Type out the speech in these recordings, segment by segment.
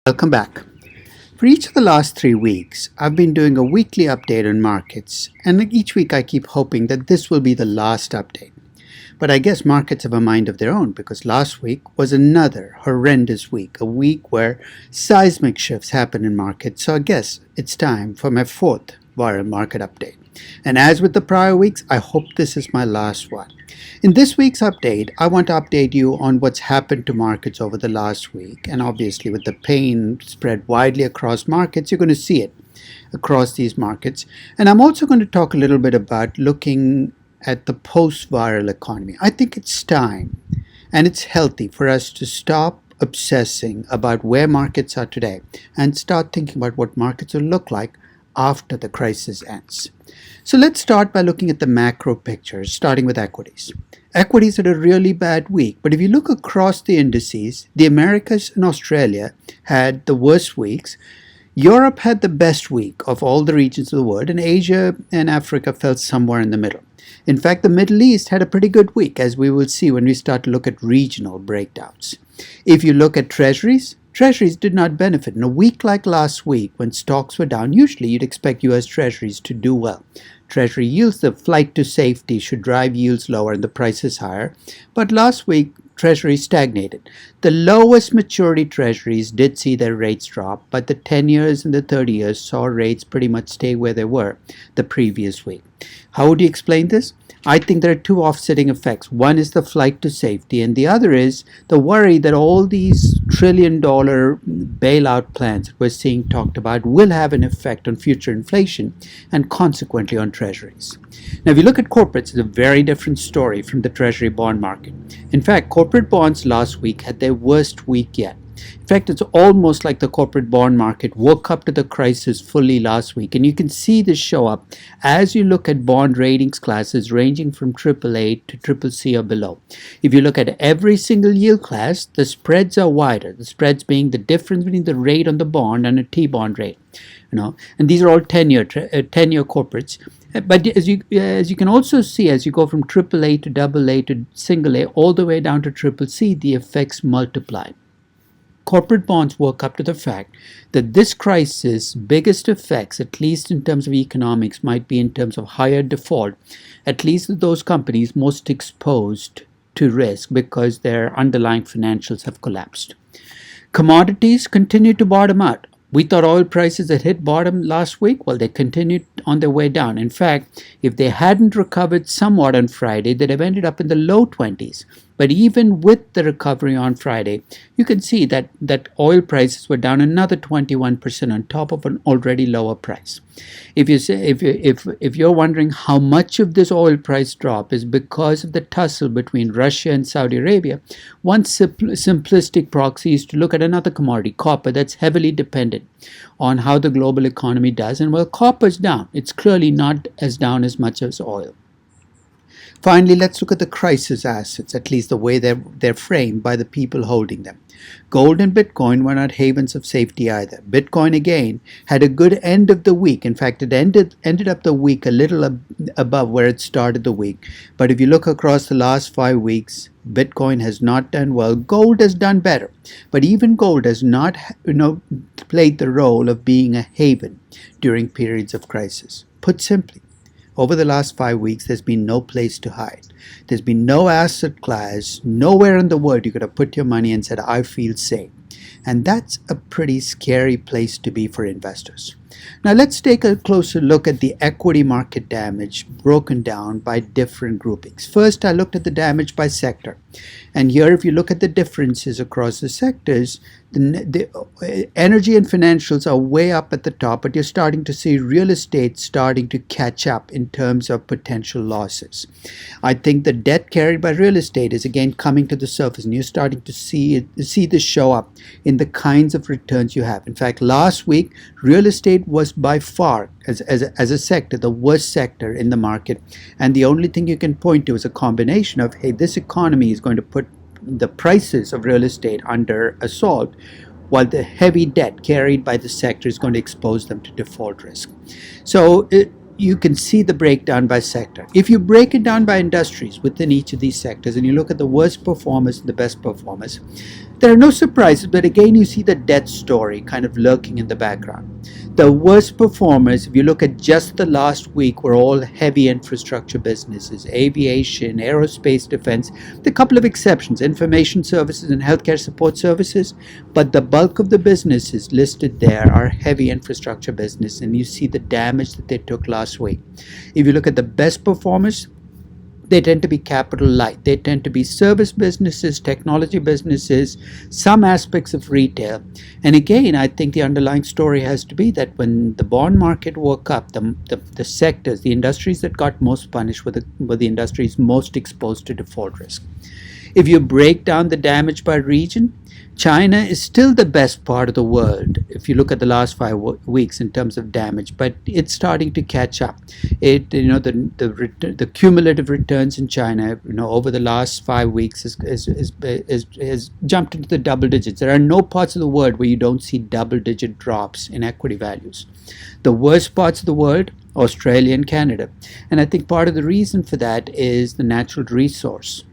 Welcome back. For each of the last 3 weeks, I've been doing a weekly update on markets, and each week I keep hoping that this will be the last update. But I guess markets have a mind of their own because last week was another horrendous week, a week where seismic shifts happen in markets, so I guess it's time for my fourth viral market update. And as with the prior weeks, I hope this is my last one. In this week's update, I want to update you on what's happened to markets over the last week. And obviously, with the pain spread widely across markets, you're going to see it across these markets. And I'm also going to talk a little bit about looking at the post-viral economy. I think it's time and it's healthy for us to stop obsessing about where markets are today and start thinking about what markets will look like after the crisis ends. So let's start by looking at the macro picture, starting with equities. Equities had a really bad week, but if you look across the indices, the Americas and Australia had the worst weeks. Europe had the best week of all the regions of the world, and Asia and Africa fell somewhere in the middle. In fact, the Middle East had a pretty good week, as we will see when we start to look at regional breakdowns. If you look at Treasuries did not benefit. In a week like last week, when stocks were down, usually you'd expect U.S. Treasuries to do well. Treasury yields, the flight to safety, should drive yields lower and the prices higher. But last week, Treasuries stagnated. The lowest maturity Treasuries did see their rates drop, but the 10 years and the 30 years saw rates pretty much stay where they were the previous week. How would you explain this? I think there are two offsetting effects. One is the flight to safety, and the other is the worry that all these trillion-dollar bailout plans that we're seeing talked about will have an effect on future inflation and consequently on treasuries. Now, if you look at corporates, it's a very different story from the treasury bond market. In fact, corporate bonds last week had their worst week yet. In fact, it's almost like the corporate bond market woke up to the crisis fully last week. And you can see this show up as you look at bond ratings classes ranging from AAA to CCC or below. If you look at every single yield class, the spreads are wider. The spreads being the difference between the rate on the bond and a T-bond rate. And these are all 10-year corporates. But as you can also see, as you go from AAA to AA to single A all the way down to CCC, the effects multiply. Corporate bonds woke up to the fact that this crisis' biggest effects, at least in terms of economics, might be in terms of higher default, at least of those companies most exposed to risk because their underlying financials have collapsed. Commodities continue to bottom out. We thought oil prices had hit bottom last week. Well, they continued on their way down. In fact, if they hadn't recovered somewhat on Friday, they'd have ended up in the low 20s. But even with the recovery on Friday, you can see that oil prices were down another 21% on top of an already lower price. If you're wondering how much of this oil price drop is because of the tussle between Russia and Saudi Arabia, one simplistic proxy is to look at another commodity, copper, that's heavily dependent on how the global economy does. And while copper's down, it's clearly not as down as much as oil. Finally, let's look at the crisis assets, at least the way they're framed by the people holding them. Gold and Bitcoin were not havens of safety either. Bitcoin, again, had a good end of the week. In fact, it ended up the week a little above where it started the week. But if you look across the last 5 weeks, Bitcoin has not done well. Gold has done better. But even gold has not played the role of being a haven during periods of crisis. Put simply, over the last 5 weeks, there's been no place to hide. There's been no asset class, nowhere in the world you could have put your money and said, I feel safe. And that's a pretty scary place to be for investors. Now let's take a closer look at the equity market damage broken down by different groupings. First, I looked at the damage by sector. And here, if you look at the differences across the sectors, the energy and financials are way up at the top, but you're starting to see real estate starting to catch up in terms of potential losses. I think the debt carried by real estate is again coming to the surface, and you're starting to see this show up in the kinds of returns you have. In fact, last week, real estate was by far, as a sector, the worst sector in the market. And the only thing you can point to is a combination of, hey, this economy is going to put the prices of real estate under assault, while the heavy debt carried by the sector is going to expose them to default risk. So you can see the breakdown by sector. If you break it down by industries within each of these sectors and you look at the worst performers and the best performers, There are no surprises, but again, you see the debt story kind of lurking in the background. The worst performers, if you look at just the last week, were all heavy infrastructure businesses, aviation, aerospace, defense, with a couple of exceptions, information services and healthcare support services. But the bulk of the businesses listed there are heavy infrastructure business, and you see the damage that they took last week. If you look at the best performers, they tend to be capital light. They tend to be service businesses, technology businesses, some aspects of retail. And again, I think the underlying story has to be that when the bond market woke up, the sectors, the industries that got most punished were the industries most exposed to default risk. If you break down the damage by region, China is still the best part of the world if you look at the last 5 weeks in terms of damage, but it's starting to catch up. The cumulative returns in China, over the last 5 weeks has jumped into the double digits. There are no parts of the world where you don't see double-digit drops in equity values. The worst parts of the world, Australia and Canada, and I think part of the reason for that is the natural resource.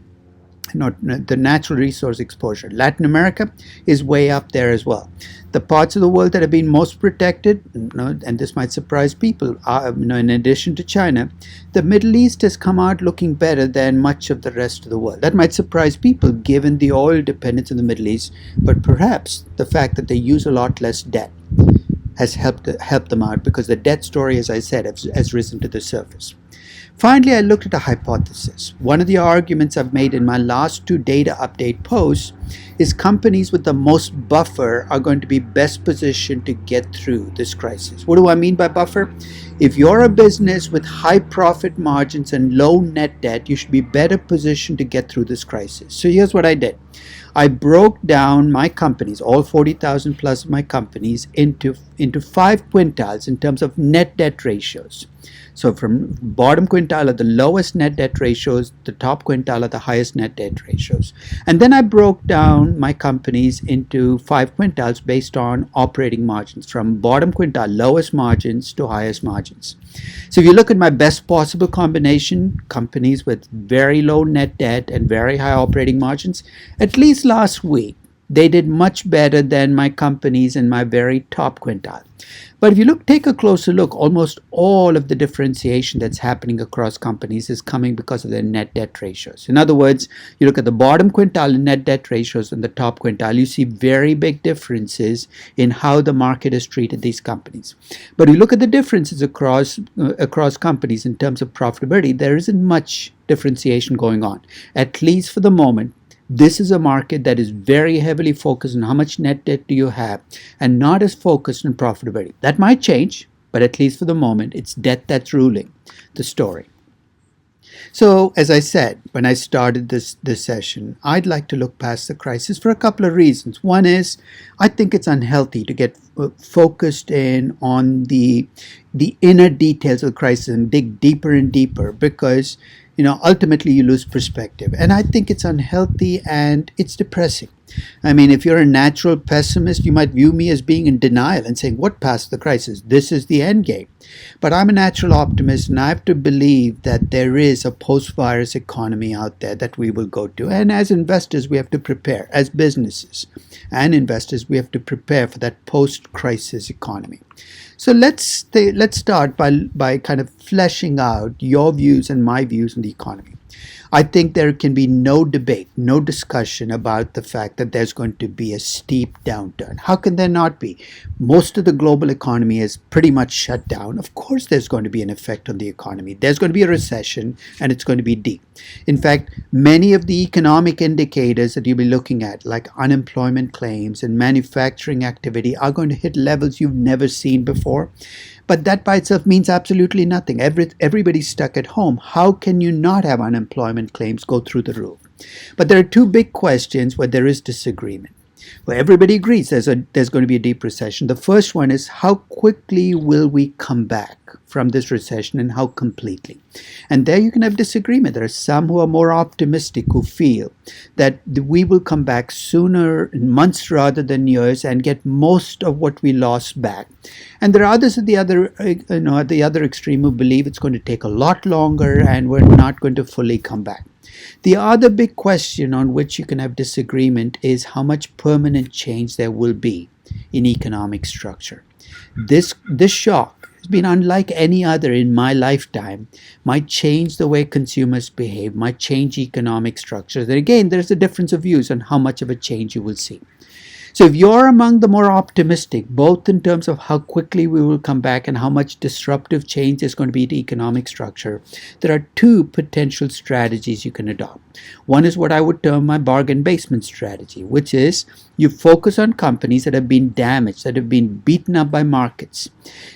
Not the natural resource exposure. Latin America is way up there as well. The parts of the world that have been most protected, and this might surprise people, in addition to China, the Middle East has come out looking better than much of the rest of the world. That might surprise people given the oil dependence in the Middle East, but perhaps the fact that they use a lot less debt has helped them out, because the debt story, as I said, has risen to the surface. Finally, I looked at a hypothesis. One of the arguments I've made in my last 2 data update posts is companies with the most buffer are going to be best positioned to get through this crisis. What do I mean by buffer? If you're a business with high profit margins and low net debt, you should be better positioned to get through this crisis. So here's what I did. I broke down my companies, all 40,000 plus of my companies, into 5 quintiles in terms of net debt ratios. So from bottom quintile are the lowest net debt ratios, the top quintile are the highest net debt ratios. And then I broke down my companies into 5 quintiles based on operating margins, from bottom quintile, lowest margins, to highest margins. So if you look at my best possible combination, companies with very low net debt and very high operating margins, at least last week, they did much better than my companies in my very top quintile. But if you take a closer look, almost all of the differentiation that's happening across companies is coming because of their net debt ratios. In other words, you look at the bottom quintile in net debt ratios and the top quintile, you see very big differences in how the market has treated these companies. But you look at the differences across companies in terms of profitability, there isn't much differentiation going on, at least for the moment. This is a market that is very heavily focused on how much net debt do you have, and not as focused on profitability. That might change, but at least for the moment, it's debt that's ruling the story. So, as I said, when I started this session, I'd like to look past the crisis for a couple of reasons. One is, I think it's unhealthy to get focused in on the inner details of the crisis and dig deeper and deeper, because ultimately you lose perspective. And I think it's unhealthy and it's depressing. I mean, if you're a natural pessimist, you might view me as being in denial and saying, what past the crisis? This is the end game. But I'm a natural optimist, and I have to believe that there is a post-virus economy out there that we will go to. And as investors, we have to prepare. As businesses and investors, we have to prepare for that post-crisis economy. So let's start by kind of fleshing out your views and my views on the economy. I think there can be no debate, no discussion about the fact that there's going to be a steep downturn. How can there not be? Most of the global economy is pretty much shut down. Of course, there's going to be an effect on the economy. There's going to be a recession, and it's going to be deep. In fact, many of the economic indicators that you'll be looking at, like unemployment claims and manufacturing activity, are going to hit levels you've never seen before. But that by itself means absolutely nothing. Everybody's stuck at home. How can you not have unemployment claims go through the roof? But there are 2 big questions where there is disagreement. Well, everybody agrees there's going to be a deep recession. The first one is, how quickly will we come back from this recession, and how completely? And there you can have disagreement. There are some who are more optimistic, who feel that we will come back sooner, in months rather than years, and get most of what we lost back. And there are others at the other extreme who believe it's going to take a lot longer and we're not going to fully come back. The other big question on which you can have disagreement is how much permanent change there will be in economic structure. This shock has been unlike any other in my lifetime, might change the way consumers behave, might change economic structures. And again, there's a difference of views on how much of a change you will see. So if you're among the more optimistic, both in terms of how quickly we will come back and how much disruptive change there's going to be to economic structure, there are two potential strategies you can adopt. One is what I would term my bargain basement strategy, which is you focus on companies that have been damaged, that have been beaten up by markets,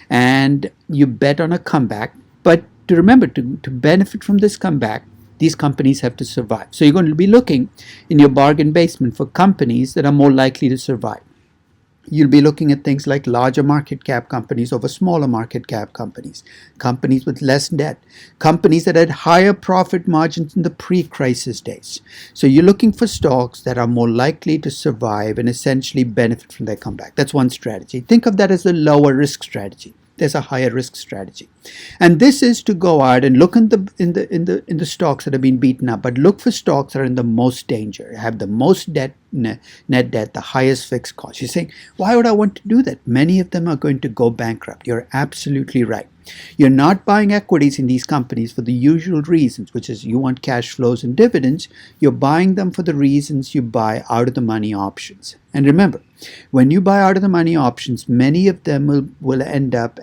and you bet on a comeback. But to remember, to benefit from this comeback, these companies have to survive. So you're going to be looking in your bargain basement for companies that are more likely to survive. You'll be looking at things like larger market cap companies over smaller market cap companies, companies with less debt, companies that had higher profit margins in the pre-crisis days. So you're looking for stocks that are more likely to survive and essentially benefit from their comeback. That's one strategy. Think of that as the lower risk strategy. There's a higher risk strategy, and this is to go out and look in the stocks that have been beaten up, but look for stocks that are in the most danger, have the most debt, net debt, the highest fixed cost. You're saying, why would I want to do that? Many of them are going to go bankrupt. You're absolutely right. You're not buying equities in these companies for the usual reasons, which is you want cash flows and dividends. You're buying them for the reasons you buy out of the money options. And remember, when you buy out of the money options, many of them will end up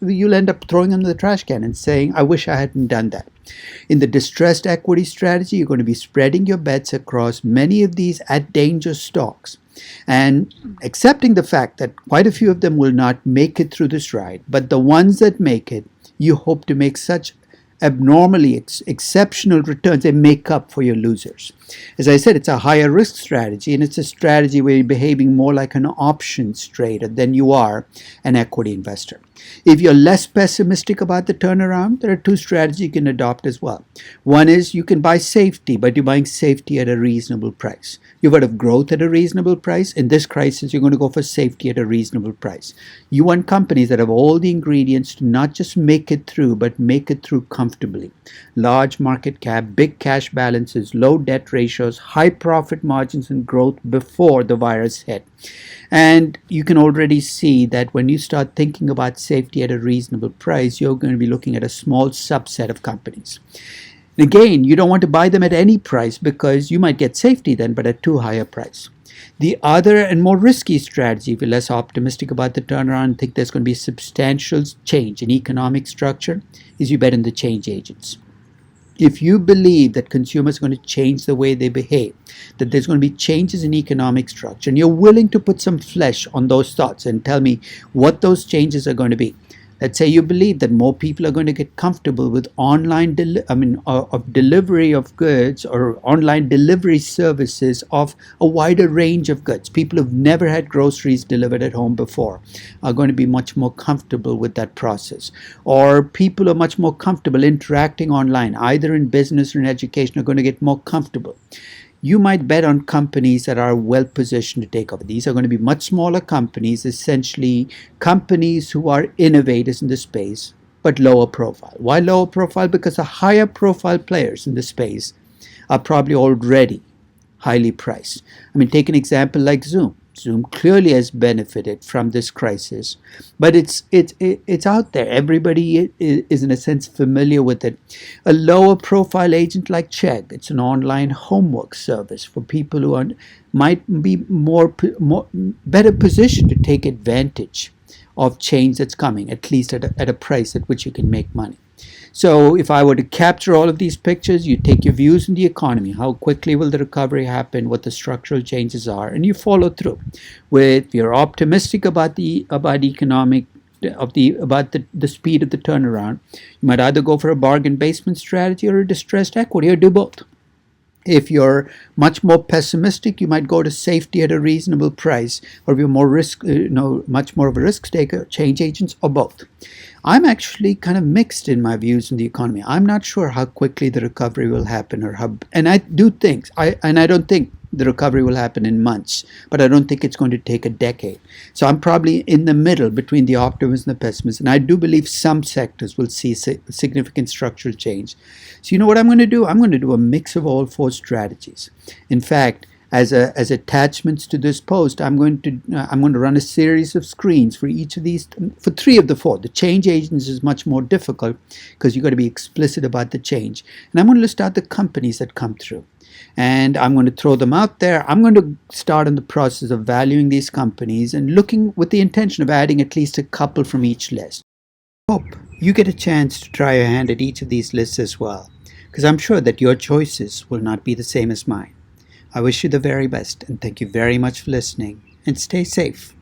you'll end up throwing them in the trash can and saying, I wish I hadn't done that. In the distressed equity strategy, you're going to be spreading your bets across many of these at danger stocks and accepting the fact that quite a few of them will not make it through this ride. But the ones that make it, you hope to make such abnormally exceptional returns, they make up for your losers. As I said, it's a higher risk strategy, and it's a strategy where you're behaving more like an options trader than you are an equity investor. If you're less pessimistic about the turnaround, there are two strategies you can adopt as well. One is you can buy safety, but you're buying safety at a reasonable price. You've heard of growth at a reasonable price. In this crisis, you're going to go for safety at a reasonable price. You want companies that have all the ingredients to not just make it through, but make it through comfortably. Large market cap, big cash balances, low debt ratios, high profit margins, and growth before the virus hit. And you can already see that when you start thinking about safety at a reasonable price, you're going to be looking at a small subset of companies. And again, you don't want to buy them at any price because you might get safety then, but at too high a price. The other and more risky strategy, if you're less optimistic about the turnaround and think there's going to be substantial change in economic structure, is you bet on the change agents. If you believe that consumers are going to change the way they behave, that there's going to be changes in economic structure, and you're willing to put some flesh on those thoughts and tell me what those changes are going to be. Let's say you believe that more people are going to get comfortable with online delivery of goods or online delivery services of a wider range of goods. People who've never had groceries delivered at home before are going to be much more comfortable with that process. Or people who are much more comfortable interacting online, either in business or in education, are going to get more comfortable. You might bet on companies that are well positioned to take over. These are going to be much smaller companies, essentially companies who are innovators in the space, but lower profile. Why lower profile? Because the higher profile players in the space are probably already highly priced. I mean, take an example like Zoom. Zoom clearly has benefited from this crisis, but it's out there. Everybody is in a sense familiar with it. A lower profile agent like Chegg, it's an online homework service for people who might be better positioned to take advantage of change that's coming, at least at a price at which you can make money. So if I were to capture all of these pictures, you take your views in the economy, how quickly will the recovery happen, what the structural changes are, and you follow through. If you're optimistic about the speed of the turnaround, you might either go for a bargain basement strategy or a distressed equity, or do both. If you're much more pessimistic, you might go to safety at a reasonable price, or if you're much more of a risk taker, change agents, or both. I'm actually kind of mixed in my views in the economy. I'm not sure how quickly the recovery will happen, and I do think, I don't think the recovery will happen in months, but I don't think it's going to take a decade. So I'm probably in the middle between the optimists and the pessimists, and I do believe some sectors will see significant structural change. So you know what I'm going to do? I'm going to do a mix of all four strategies. In fact, as attachments to this post, I'm going to run a series of screens for each of these, for three of the four. The change agents is much more difficult because you've got to be explicit about the change. And I'm going to list out the companies that come through. And I'm going to throw them out there. I'm going to start on the process of valuing these companies and looking with the intention of adding at least a couple from each list. I hope you get a chance to try your hand at each of these lists as well, because I'm sure that your choices will not be the same as mine. I wish you the very best, and thank you very much for listening, and stay safe.